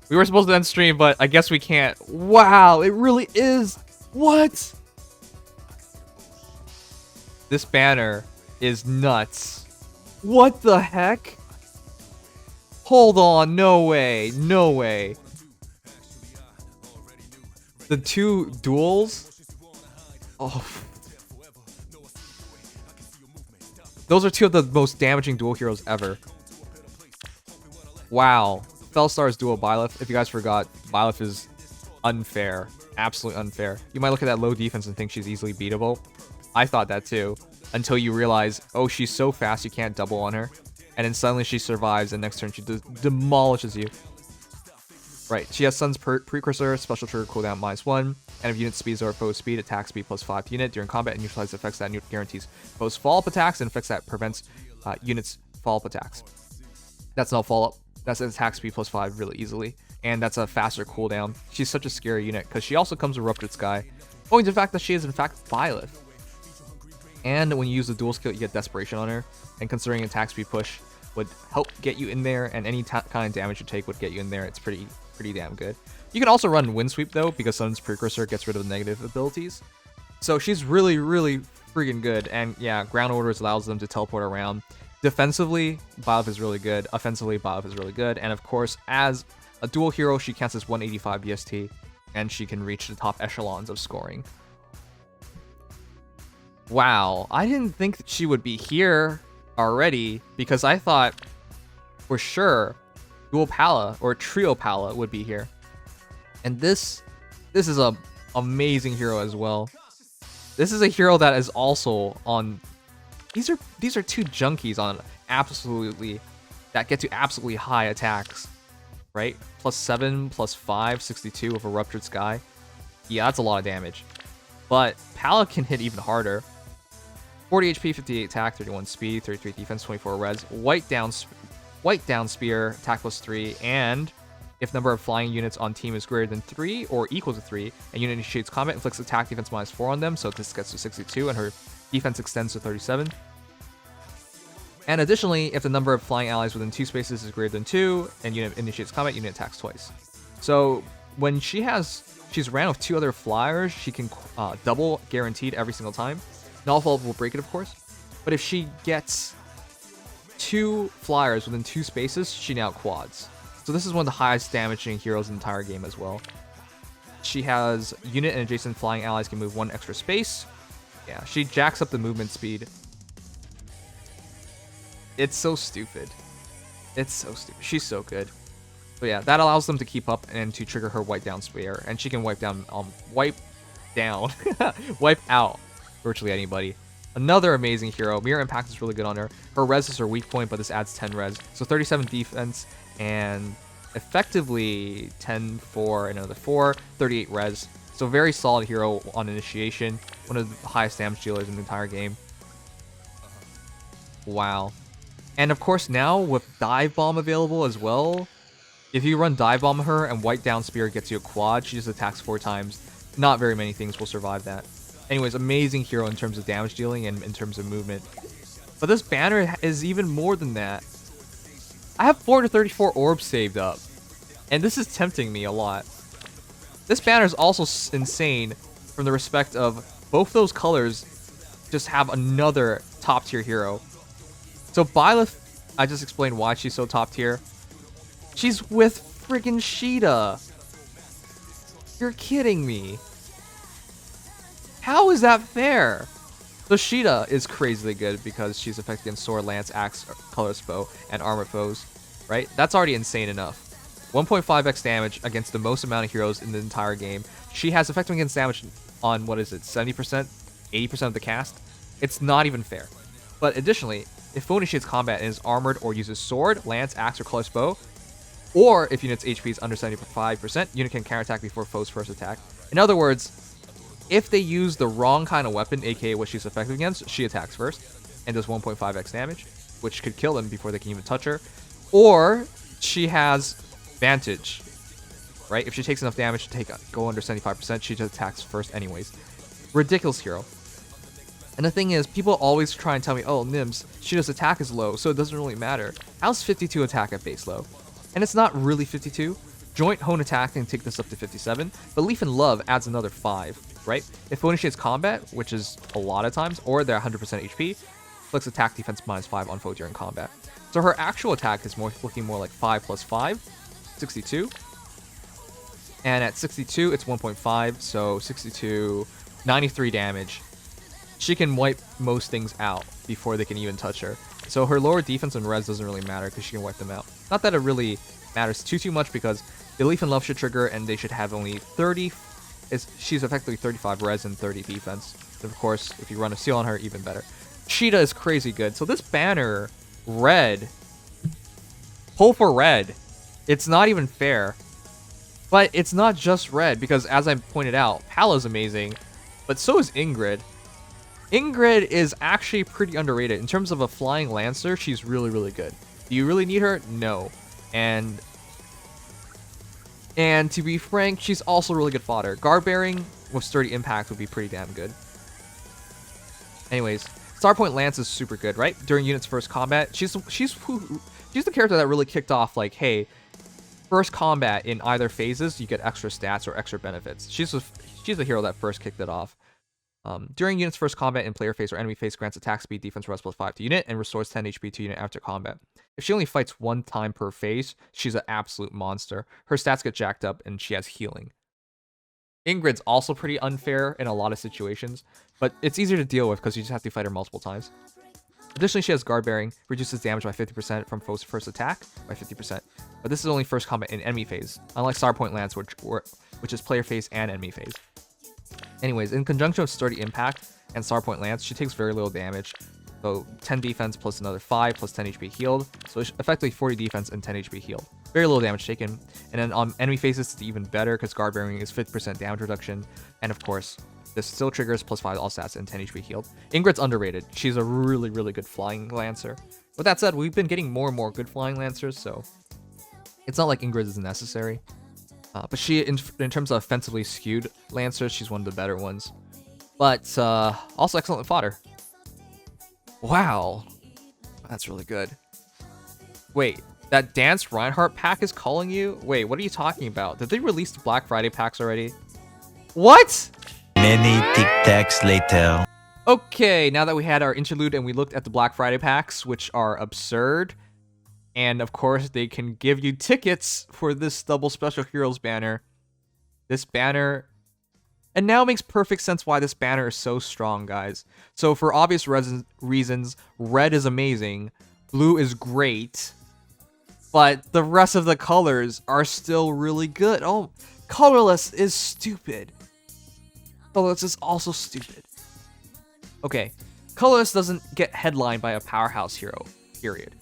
We were supposed to end stream, but I guess we can't. Wow, it really is. What? This banner is nuts. What the heck? Hold on, no way, no way. The two duels? Oh. Those are two of the most damaging dual heroes ever. Wow. Felstar's duo Byleth. If you guys forgot, Byleth is unfair. Absolutely unfair. You might look at that low defense and think she's easily beatable. I thought that too. Until you realize, oh, she's so fast you can't double on her. And then suddenly she survives and next turn she demolishes you. Right, she has Sun's Precursor, special trigger cooldown -1, and if unit speeds or foe speed, attack speed +5 to unit during combat and neutralizes effects that guarantees foes follow-up attacks and effects that prevents units follow-up attacks. That's no follow-up. That's an attack speed +5 really easily, and that's a faster cooldown. She's such a scary unit because she also comes with Ruptured Sky, owing to the fact that she is in fact Byleth. And when you use the dual skill, you get Desperation on her, and considering attack speed push would help get you in there, and any kind of damage you take would get you in there. It's pretty damn good. You can also run Wind Sweep though, because Sun's Precursor gets rid of the negative abilities. So she's really freaking good. And yeah, Ground Orders allows them to teleport around. Defensively, Byleth is really good. Offensively, Byleth is really good. And of course, as a dual hero, she counts as 185 BST, and she can reach the top echelons of scoring. Wow, I didn't think that she would be here already, because I thought for sure dual Palla or trio Palla would be here. And this is a amazing hero as well. This is a hero that is also on. These are two junkies on absolutely that get to absolutely high attacks, right? +7, +5, 62 with a Ruptured Sky. Yeah, that's a lot of damage. But Palla can hit even harder. 40 HP, 58 attack, 31 speed, 33 defense, 24 res. White down spear, attack +3, and if number of flying units on team is greater than 3 or equal to 3, and unit initiates combat, inflicts attack defense -4 on them, so this gets to 62, and her defense extends to 37. And additionally, if the number of flying allies within 2 spaces is greater than 2, and unit initiates combat, unit attacks twice. So when she's ran with 2 other flyers, she can double guaranteed every single time. Not all follow-up will break it, of course, but if she gets 2 flyers within 2 spaces, she now quads. So this is one of the highest damaging heroes in the entire game as well. She has unit and adjacent flying allies can move 1 extra space. Yeah, she jacks up the movement speed. It's so stupid. It's so stupid. She's so good. But yeah, that allows them to keep up and to trigger her white down spear, and she can wipe out virtually anybody. Another amazing hero. Mirror Impact is really good on her. Her res is her weak point, but this adds 10 res. So 37 defense and effectively 10 for another 4, 38 res. So very solid hero on initiation. One of the highest damage dealers in the entire game. Wow. And of course now with Dive Bomb available as well, if you run Dive Bomb her and White Down Spear gets you a quad, she just attacks 4 times. Not very many things will survive that. Anyways, amazing hero in terms of damage dealing and in terms of movement. But this banner is even more than that. I have 434 orbs saved up, and this is tempting me a lot. This banner is also insane from the respect of both those colors just have another top tier hero. So Byleth, I just explained why she's so top tier. She's with friggin' Caeda. You're kidding me. How is that fair? So Caeda is crazily good because she's effective against sword, lance, axe, colorless bow, and armored foes, right? That's already insane enough. 1.5x damage against the most amount of heroes in the entire game. She has effective against damage on, what is it, 70%? 80% of the cast? It's not even fair. But additionally, if foe initiates combat and is armored or uses sword, lance, axe, or colorless bow, or if unit's HP is under 75%, unit can counterattack before foe's first attack. In other words, if they use the wrong kind of weapon, aka what she's effective against, she attacks first and does 1.5x damage, which could kill them before they can even touch her. Or she has Vantage, right? If she takes enough damage to go under 75%, she just attacks first anyways. Ridiculous hero. And the thing is, people always try and tell me, oh, Nims, Caeda's attack is low, so it doesn't really matter. How's 52 attack at base low? And it's not really 52. Joint Hone Attack can take this up to 57. Belief in Love adds another 5, right? If foe initiates combat, which is a lot of times, or they're 100% HP, inflicts attack defense -5 on foe during combat. So her actual attack is looking more like 5 plus 5, 62. And at 62, it's 1.5, so 62, 93 damage. She can wipe most things out before they can even touch her. So her lower defense and res doesn't really matter because she can wipe them out. Not that it really matters too much because Belief in Love should trigger and they should have only 30. She's effectively 35 res and 30 defense. Of course, if you run a seal on her, even better. Caeda is crazy good. So this banner, red, pull for red. It's not even fair. But it's not just red because, as I pointed out, Palla's amazing, but so is Ingrid. Ingrid is actually pretty underrated. In terms of a flying lancer, she's really, really good. Do you really need her? No. And to be frank, she's also really good fodder. Guard bearing with sturdy impact would be pretty damn good. Anyways, Starpoint Lance is super good, right? During units' first combat, she's the character that really kicked off, like, hey, first combat in either phases, you get extra stats or extra benefits. She's the hero that first kicked it off. During unit's first combat in player phase or enemy phase, grants attack speed, defense, res +5 to unit, and restores 10 HP to unit after combat. If she only fights one time per phase, she's an absolute monster. Her stats get jacked up, and she has healing. Ingrid's also pretty unfair in a lot of situations, but it's easier to deal with because you just have to fight her multiple times. Additionally, she has guard bearing, reduces damage by 50% from foe's first attack by 50%. But this is only first combat in enemy phase, unlike Starpoint Lance, which is player phase and enemy phase. Anyways, in conjunction with Sturdy Impact and Starpoint Lance, she takes very little damage. So 10 defense plus another 5 plus 10 HP healed. So it's effectively 40 defense and 10 HP healed. Very little damage taken. And then on enemy phases, it's even better because guard bearing is 50% damage reduction. And of course, this still triggers +5 all stats and 10 HP healed. Ingrid's underrated. She's a really, really good flying lancer. With that said, we've been getting more and more good flying lancers, so it's not like Ingrid is necessary. But she, in terms of offensively skewed lancers, she's one of the better ones. But also excellent fodder. Wow. That's really good. Wait, that Dance Reinhardt pack is calling you? Wait, what are you talking about? Did they release the Black Friday packs already? What? Many tic-tacs later. Okay, now that we had our interlude and we looked at the Black Friday packs, which are absurd, and of course they can give you tickets for this double special heroes banner. This banner, and now makes perfect sense why this banner is so strong, guys. So for obvious reasons, red is amazing, blue is great, but the rest of the colors are still really good. Oh, Colourless is stupid. Colourless is also stupid. Okay, Colourless doesn't get headlined by a powerhouse hero, period.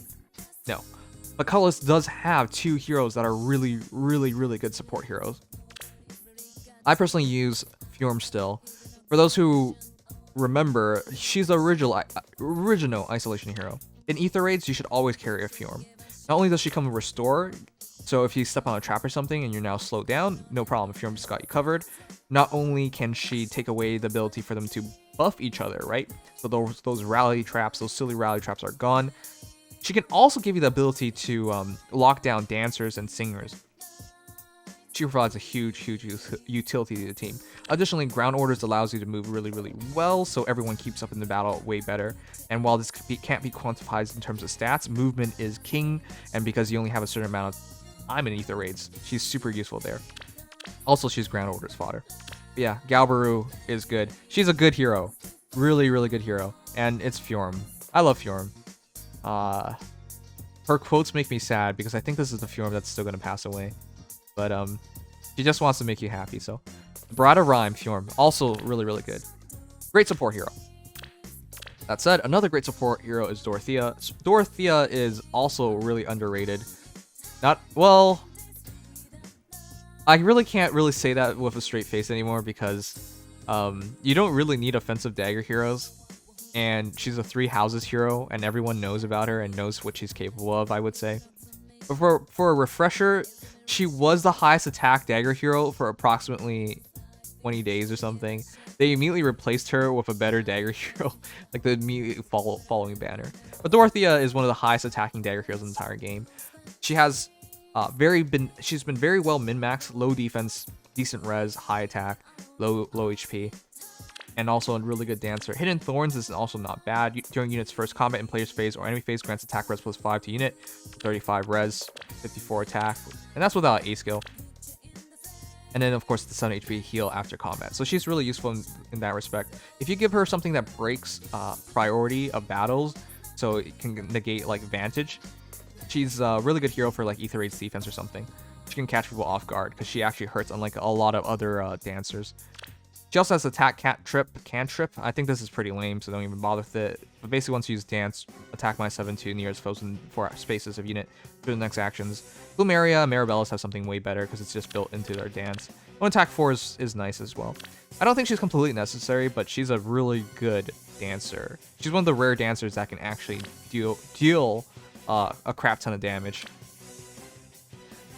No. But Colourless does have two heroes that are really, really, really good support heroes. I personally use Fjorm still. For those who remember, she's the original isolation hero. In Ether raids, you should always carry a Fjorm. Not only does she come with Restore, so if you step on a trap or something and you're now slowed down, no problem, Fjorm just got you covered. Not only can she take away the ability for them to buff each other, right? So those rally traps, those silly rally traps are gone. She can also give you the ability to lock down dancers and singers. She provides a huge, huge utility to the team. Additionally, Ground Orders allows you to move really, really well, so everyone keeps up in the battle way better. And while this can't be quantified in terms of stats, movement is king, and because you only have a certain amount of time in Ether raids, she's super useful there. Also, she's Ground Orders fodder. But yeah, Galbaru is good. She's a good hero. Really, really good hero. And it's Fjorm. I love Fjorm. Her quotes make me sad because I think this is the Fjorm that's still gonna pass away. But she just wants to make you happy. So, Barada Rhyme Fjorm, also really, really good. Great support hero. That said, another great support hero is Dorothea. Dorothea is also really underrated. Well, I really can't really say that with a straight face anymore because you don't really need offensive dagger heroes. And she's a 3 houses hero, and everyone knows about her and knows what she's capable of, I would say. But for a refresher, she was the highest attack dagger hero for approximately 20 days or something. They immediately replaced her with a better dagger hero, like the immediately following banner. But Dorothea is one of the highest attacking dagger heroes in the entire game. She has She's been very well min-maxed, low defense, decent res, high attack, low HP, and also a really good dancer. Hidden Thorns is also not bad. During unit's first combat in player's phase or enemy phase, grants attack res +5 to unit, 35 res, 54 attack, and that's without A skill. And then of course the 7 HP heal after combat. So she's really useful in that respect. If you give her something that breaks priority of battles, so it can negate like Vantage, she's a really good hero for like Ether Raid's defense or something. She can catch people off guard because she actually hurts, unlike a lot of other dancers. She also has attack cantrip. I think this is pretty lame, so don't even bother with it. But basically, once you use dance, attack -7 to nearest foes in 4 spaces of unit through the next actions. Plumeria, Marabellas have something way better because it's just built into their dance. One attack 4 is nice as well. I don't think she's completely necessary, but she's a really good dancer. She's one of the rare dancers that can actually deal a crap ton of damage.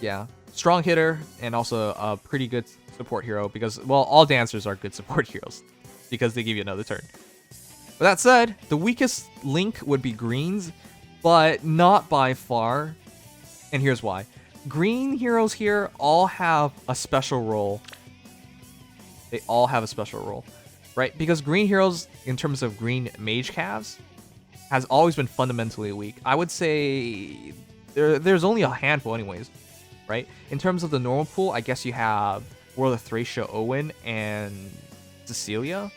Yeah, strong hitter and also a pretty good support hero because, well, all dancers are good support heroes because they give you another turn. With that said, the weakest link would be greens, but not by far. And here's why. Green heroes here all have a special role. They all have a special role, right? Because green heroes, in terms of green mage calves, has always been fundamentally weak. I would say there's only a handful anyways, right? In terms of the normal pool, I guess you have World of Thracia Owen and Cecilia.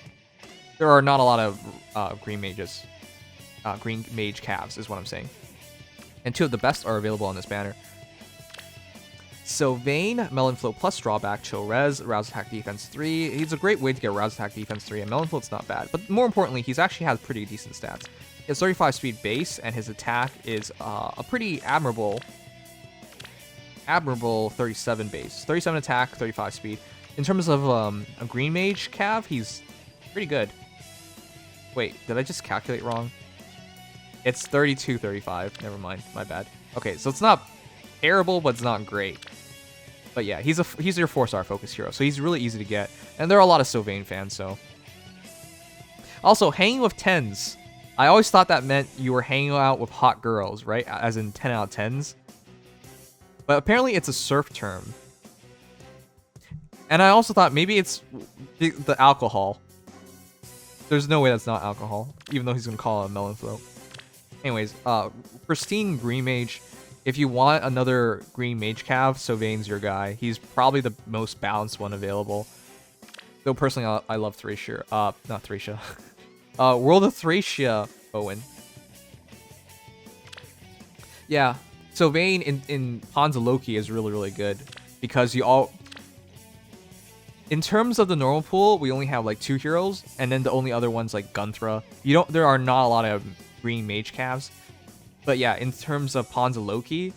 There are not a lot of green mages. Green mage calves is what I'm saying. And 2 of the best are available on this banner. Sylvain, Melon Float plus drawback, chill res, rouse attack defense 3. He's a great way to get rouse attack defense 3, and Melon Float's not bad. But more importantly, he's actually has pretty decent stats. He has 35 speed base, and his attack is a pretty admirable 37 base. 37 attack, 35 speed. In terms of a green mage cav, he's pretty good. Wait, did I just calculate wrong? It's 32-35. Never mind, my bad. Okay, so it's not terrible, but it's not great. But yeah, he's your 4-star focus hero, so he's really easy to get. And there are a lot of Sylvain fans, so. Also, hanging with 10s. I always thought that meant you were hanging out with hot girls, right? As in 10 out of 10s. But apparently it's a surf term. And I also thought maybe it's the alcohol. There's no way that's not alcohol, even though he's going to call it a melon float. Anyways, pristine green mage. If you want another green mage cav, Sylvain's your guy. He's probably the most balanced one available. Though personally, I love Thracia. Not Thracia. World of Thracia Owen. Yeah, Sylvain in Pawns of Loki is really, really good. Because you all... In terms of the normal pool, we only have like 2 heroes. And then the only other one's like Gunthra. There are not a lot of green mage calves. But yeah, in terms of Pawns of Loki,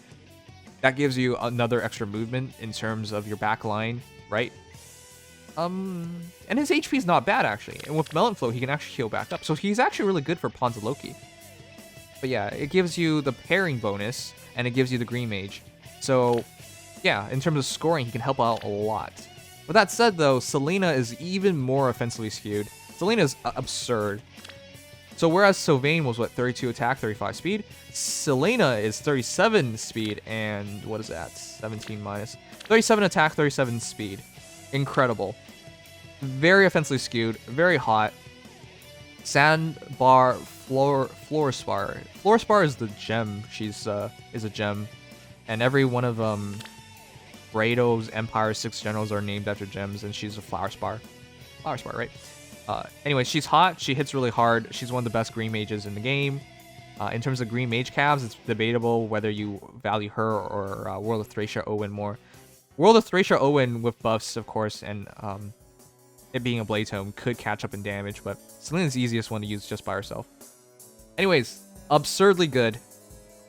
that gives you another extra movement in terms of your back line, right? And his HP is not bad, actually. And with Melon Flow, he can actually heal back up. So he's actually really good for Pawns of Loki. But yeah, it gives you the pairing bonus, and it gives you the green mage. So yeah, in terms of scoring, he can help out a lot. With that said, though, Selena is even more offensively skewed. Selena is absurd. So whereas Sylvain was, what, 32 attack, 35 speed, Selena is 37 speed and, what is that, 17 minus, 37 attack, 37 speed. Incredible. Very offensively skewed, very hot. Sandbar, Floorspar. Floorspar is the gem. She's is a gem. And every one of Rado's Empire's 6 generals are named after gems, and she's a Flower Spar. Flower Spar, right? Anyway, she's hot. She hits really hard. She's one of the best green mages in the game. In terms of green mage calves, it's debatable whether you value her or World of Thracia Owen more. World of Thracia Owen with buffs, of course, and it being a Blade Tome could catch up in damage, but Selena's the easiest one to use just by herself. Anyways, absurdly good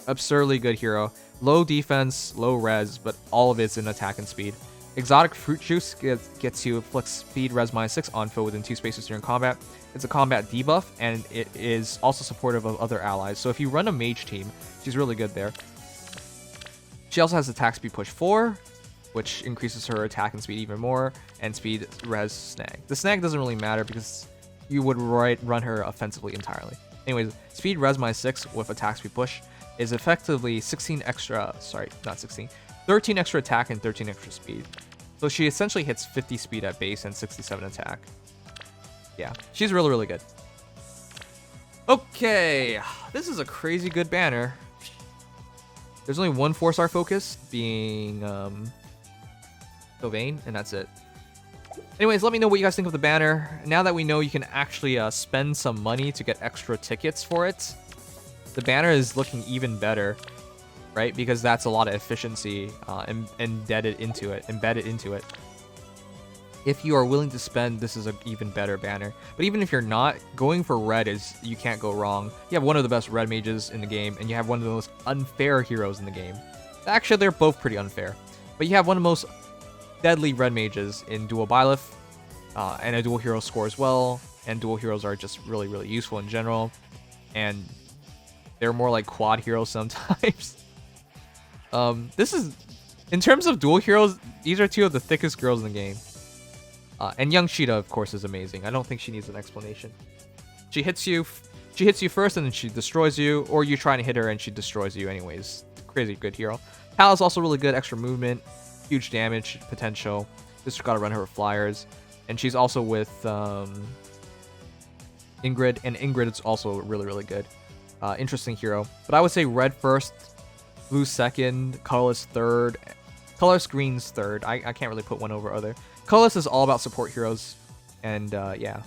hero. Low defense, low res, but all of it's in attack and speed. Exotic Fruit Juice gets you flex speed res -6 on foe within 2 spaces during combat. It's a combat debuff, and it is also supportive of other allies. So if you run a mage team, she's really good there. She also has attack speed push 4, which increases her attack and speed even more, and speed res snag. The snag doesn't really matter because you would run her offensively entirely. Anyways, speed res -6 with attack speed push is effectively 16 extra, sorry, not 16, 13 extra attack and 13 extra speed. So she essentially hits 50 speed at base and 67 attack. Yeah, she's really, really good. Okay, this is a crazy good banner. There's only one 4-star focus, being Sylvain, and that's it. Anyways, let me know what you guys think of the banner. Now that we know you can actually spend some money to get extra tickets for it, the banner is looking even better, right? Because that's a lot of efficiency embedded into it. If you are willing to spend, this is an even better banner. But even if you're not, going for red you can't go wrong. You have one of the best red mages in the game, and you have one of the most unfair heroes in the game. Actually, they're both pretty unfair. But you have one of the most deadly red mages in dual Byleth, and a dual hero score as well. And dual heroes are just really, really useful in general. And they're more like quad heroes sometimes. This is, in terms of dual heroes, these are two of the thickest girls in the game. And young Caeda, of course, is amazing. I don't think she needs an explanation. She hits you first, and then she destroys you, or you try to hit her and she destroys you anyways. Crazy good hero. Palla's also really good, extra movement, huge damage potential. Just gotta run her with flyers. And she's also with Ingrid, and Ingrid is also really, really good. Interesting hero. But I would say red first, blue second, colorless third, colorless green's third. I can't really put one over other. Colourless is all about support heroes, and yeah,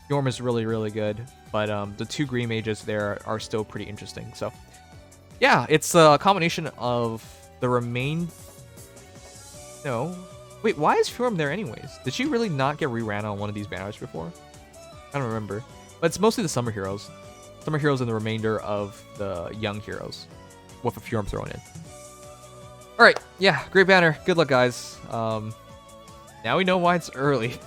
Fjorm is really, really good, but the two green mages there are still pretty interesting. So yeah, it's a combination of the No, wait, why is Fjorm there anyways? Did she really not get reran on one of these banners before? I don't remember, but it's mostly the summer heroes and the remainder of the young heroes with a Fjorm thrown in. All right, yeah, great banner. Good luck, guys. Now we know why it's early.